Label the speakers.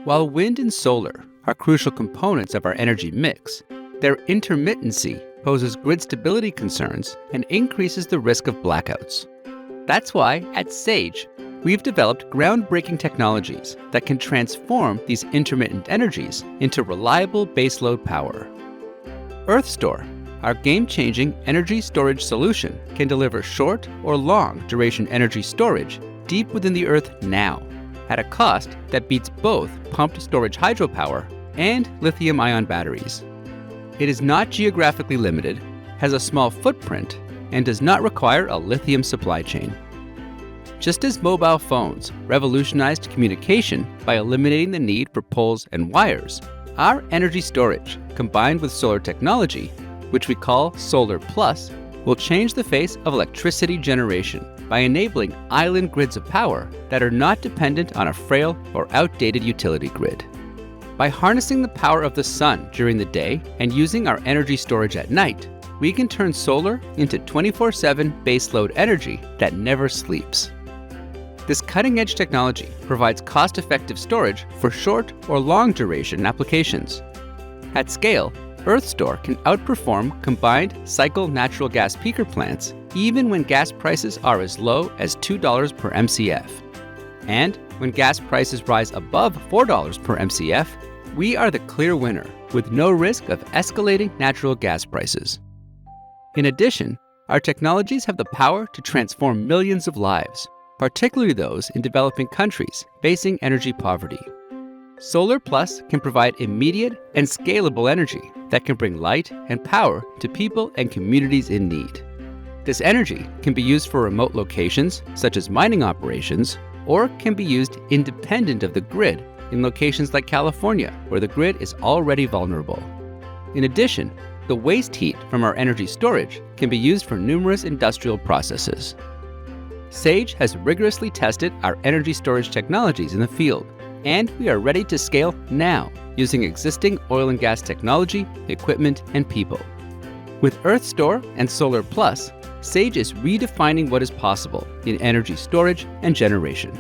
Speaker 1: While wind and solar are crucial components of our energy mix, their intermittency poses grid stability concerns and increases the risk of blackouts. That's why, at Sage, we've developed groundbreaking technologies that can transform these intermittent energies into reliable baseload power. EarthStore, our game-changing energy storage solution, can deliver short or long-duration energy storage deep within the Earth now, at a cost that beats both pumped storage hydropower and lithium-ion batteries. It is not geographically limited, has a small footprint, and does not require a lithium supply chain. Just as mobile phones revolutionized communication by eliminating the need for poles and wires, our energy storage, combined with solar technology, which we call Solar Plus, will change the face of electricity generation by enabling island grids of power that are not dependent on a frail or outdated utility grid. By harnessing the power of the sun during the day and using our energy storage at night, we can turn solar into 24/7 baseload energy that never sleeps. This cutting-edge technology provides cost-effective storage for short or long-duration applications. At scale, EarthStore can outperform combined cycle natural gas peaker plants even when gas prices are as low as $2 per MCF. And when gas prices rise above $4 per MCF, we are the clear winner with no risk of escalating natural gas prices. In addition, our technologies have the power to transform millions of lives, particularly those in developing countries facing energy poverty. Solar Plus can provide immediate and scalable energy that can bring light and power to people and communities in need. This energy can be used for remote locations, such as mining operations, or can be used independent of the grid in locations like California, where the grid is already vulnerable. In addition, the waste heat from our energy storage can be used for numerous industrial processes. Sage has rigorously tested our energy storage technologies in the field, and we are ready to scale now using existing oil and gas technology, equipment, and people. With EarthStore and Solar Plus, Sage is redefining what is possible in energy storage and generation.